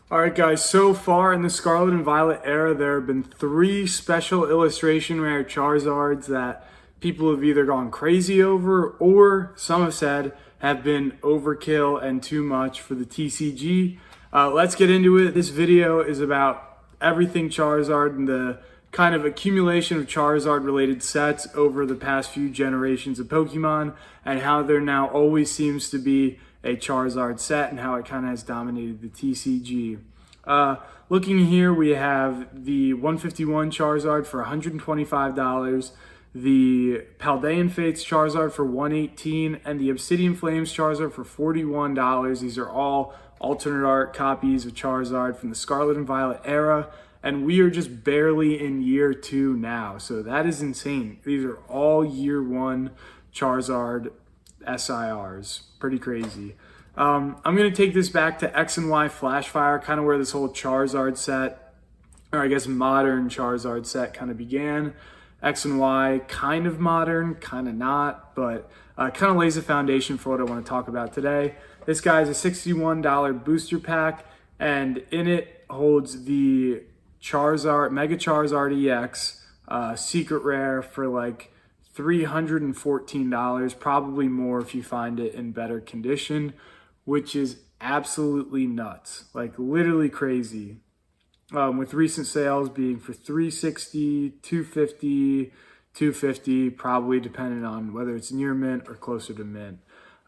All right, guys, so far in the Scarlet and Violet era, there have been 3 special illustration rare Charizards that people have either gone crazy over or some have said have been overkill and too much for the TCG. Let's get into it. This video is about everything Charizard and the kind of accumulation of Charizard related sets over the past few generations of Pokemon and how there now always seems to be a Charizard set and how it kind of has dominated the TCG. Looking here, we have the 151 Charizard for $125, the Paldean Fates Charizard for $118, and the Obsidian Flames Charizard for $41. These are all alternate art copies of Charizard from the Scarlet and Violet era, and we are just barely in year 2 now, so that is insane. These are all year 1 Charizard SIRs. Pretty crazy. I'm going to take this back to X and Y Flashfire, kind of where this whole Charizard set, or I guess modern Charizard set kind of began. X and Y, kind of modern, kind of not, but kind of lays the foundation for what I want to talk about today. This guy is a $61 booster pack, and in it holds the Charizard, Mega Charizard EX, secret rare for like $314, probably more if you find it in better condition, which is absolutely nuts, like literally crazy. With recent sales being for $360, $250, $250, probably depending on whether it's near mint or closer to mint,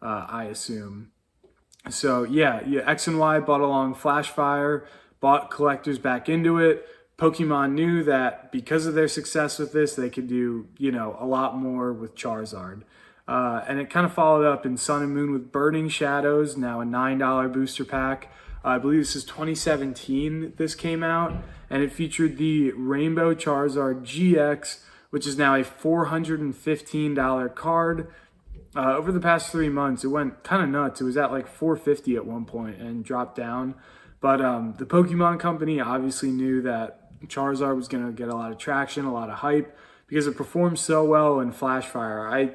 I assume. So yeah, X and Y bought along Flashfire, bought collectors back into it. Pokemon knew that because of their success with this, they could do, a lot more with Charizard. And it kind of followed up in Sun and Moon with Burning Shadows, now a $9 booster pack. I believe this is 2017 this came out, and it featured the Rainbow Charizard GX, which is now a $415 card. Over the past 3 months, it went kind of nuts. It was at like $450 at one point and dropped down. But the Pokemon Company obviously knew that Charizard was going to get a lot of traction, a lot of hype, because it performed so well in Flashfire.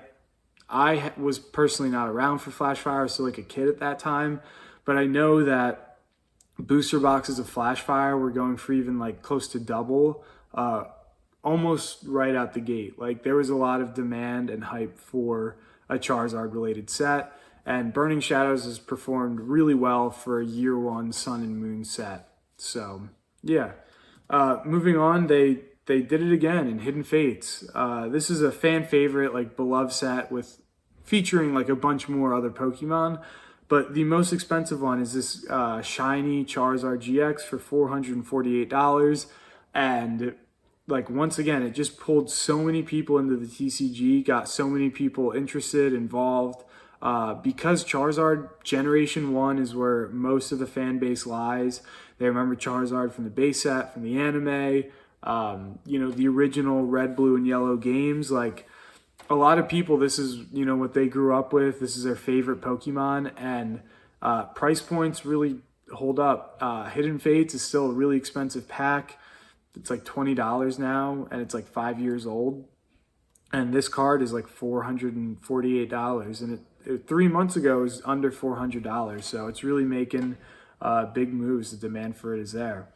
I was personally not around for Flashfire. I was still like a kid at that time, but I know that booster boxes of Flashfire were going for even like close to double, almost right out the gate. Like there was a lot of demand and hype for a Charizard related set, and Burning Shadows has performed really well for a year 1 Sun and Moon set. So yeah, moving on, they did it again in Hidden Fates. This is a fan favorite, like beloved set with featuring like a bunch more other Pokemon. But the most expensive one is this shiny Charizard GX for $448. And like once again, it just pulled so many people into the TCG, got so many people interested, involved. Because Charizard Generation 1 is where most of the fan base lies. They remember Charizard from the base set, from the anime, the original red, blue, and yellow games. Like a lot of people, this is, what they grew up with. This is their favorite Pokemon, and price points really hold up. Hidden Fates is still a really expensive pack. It's like $20 now, and it's like 5 years old. And this card is like $448, and it 3 months ago was under $400. So it's really making big moves. The demand for it is there.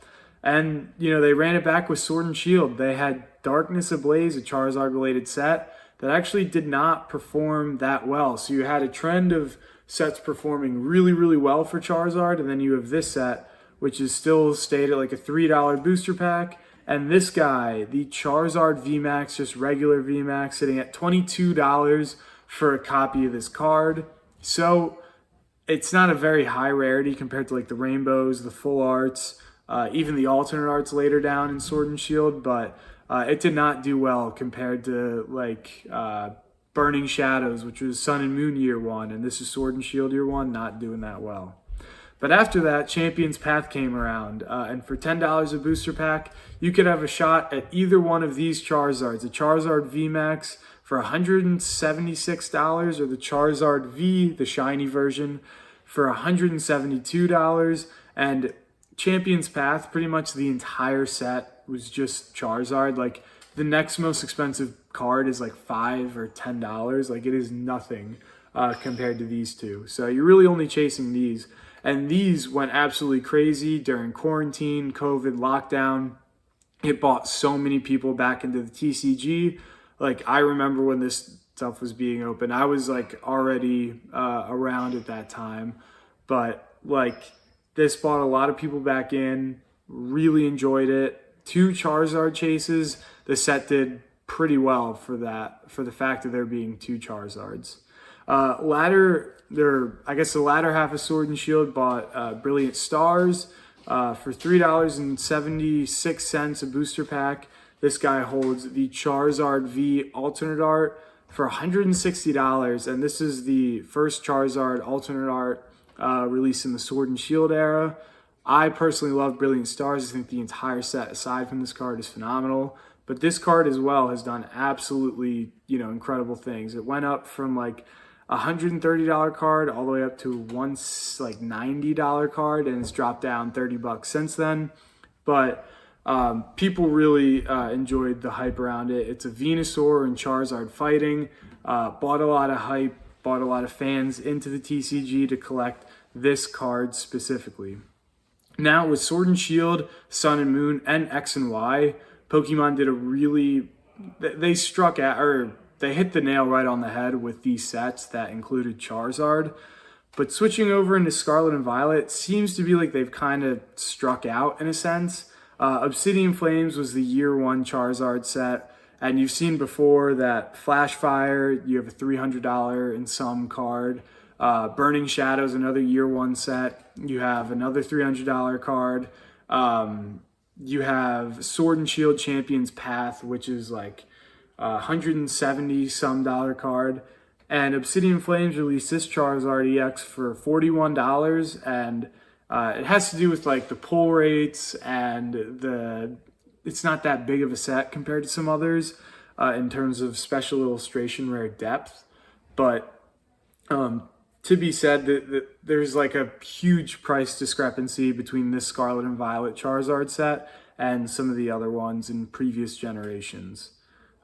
And, they ran it back with Sword and Shield. They had Darkness Ablaze, a Charizard-related set, that actually did not perform that well. So you had a trend of sets performing really, really well for Charizard, and then you have this set, which is still stayed at like a $3 booster pack. And this guy, the Charizard VMAX, just regular VMAX, sitting at $22 for a copy of this card. So it's not a very high rarity compared to like the rainbows, the full arts, even the alternate arts later down in Sword and Shield, but it did not do well compared to like Burning Shadows, which was Sun and Moon year 1, and this is Sword and Shield year 1, not doing that well. But after that, Champion's Path came around, and for $10 a booster pack, you could have a shot at either one of these Charizards, the Charizard VMAX for $176, or the Charizard V, the shiny version, for $172. And Champion's Path, pretty much the entire set was just Charizard. Like the next most expensive card is like $5 or $10. Like it is nothing compared to these two. So you're really only chasing these. And these went absolutely crazy during quarantine, COVID, lockdown. It brought so many people back into the TCG. Like, I remember when this stuff was being open, I was like already around at that time. But like, this brought a lot of people back in, really enjoyed it. 2 Charizard chases. The set did pretty well for that, for the fact that there being 2 Charizards. The latter half of Sword and Shield bought Brilliant Stars for $3.76 a booster pack. This guy holds the Charizard V alternate art for $160, and this is the first Charizard alternate art released in the Sword and Shield era. I personally love Brilliant Stars. I think the entire set, aside from this card, is phenomenal. But this card as well has done absolutely, incredible things. It went up from like $130 card all the way up to $90 card, and it's dropped down $30 since then. But people really enjoyed the hype around it. It's a Venusaur and Charizard fighting. Bought a lot of hype, brought a lot of fans into the TCG to collect this card specifically. Now with Sword and Shield, Sun and Moon, and X and Y, Pokemon did they hit the nail right on the head with these sets that included Charizard. But switching over into Scarlet and Violet seems to be like they've kind of struck out in a sense. Obsidian Flames was the year 1 Charizard set. And you've seen before that Flashfire, you have a $300 and some card. Burning Shadows, another year 1 set. You have another $300 card. You have Sword and Shield Champions Path, which is like $170 some card. And Obsidian Flames released this Charizard EX for $41, and it has to do with like the pull rates, and it's not that big of a set compared to some others in terms of special illustration rare depth. But to be said that there's like a huge price discrepancy between this Scarlet and Violet Charizard set and some of the other ones in previous generations.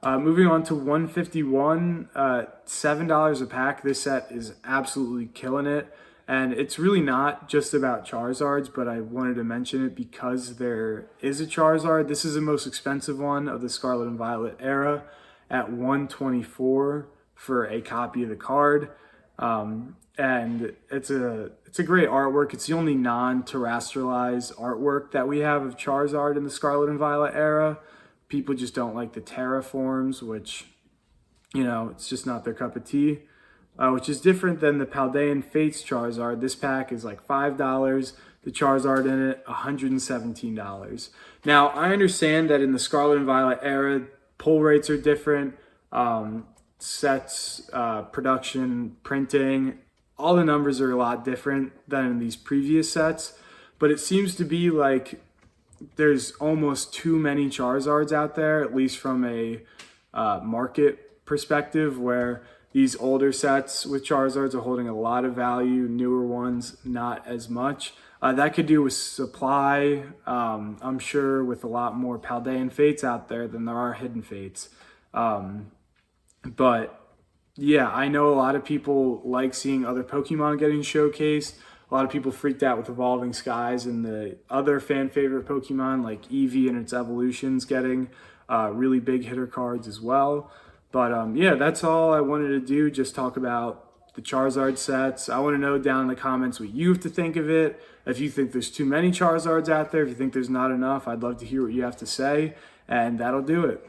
Moving on to 151, $7 a pack. This set is absolutely killing it. And it's really not just about Charizards, but I wanted to mention it because there is a Charizard. This is the most expensive one of the Scarlet and Violet era at $124 for a copy of the card. And it's a great artwork. It's the only non-terrestrialized artwork that we have of Charizard in the Scarlet and Violet era. People just don't like the terraforms, which, it's just not their cup of tea. Which is different than the Paldean Fates Charizard. This pack is like $5. The Charizard in it, $117. Now, I understand that in the Scarlet and Violet era, pull rates are different. Sets, production, printing, all the numbers are a lot different than in these previous sets. But it seems to be like there's almost too many Charizards out there, at least from a market perspective, where these older sets with Charizards are holding a lot of value, newer ones not as much. That could do with supply, I'm sure, with a lot more Paldean Fates out there than there are Hidden Fates. But yeah, I know a lot of people like seeing other Pokemon getting showcased. A lot of people freaked out with Evolving Skies and the other fan favorite Pokemon like Eevee and its evolutions getting really big hitter cards as well. But yeah, that's all I wanted to do, just talk about the Charizard sets. I want to know down in the comments what you have to think of it. If you think there's too many Charizards out there, if you think there's not enough, I'd love to hear what you have to say. And that'll do it.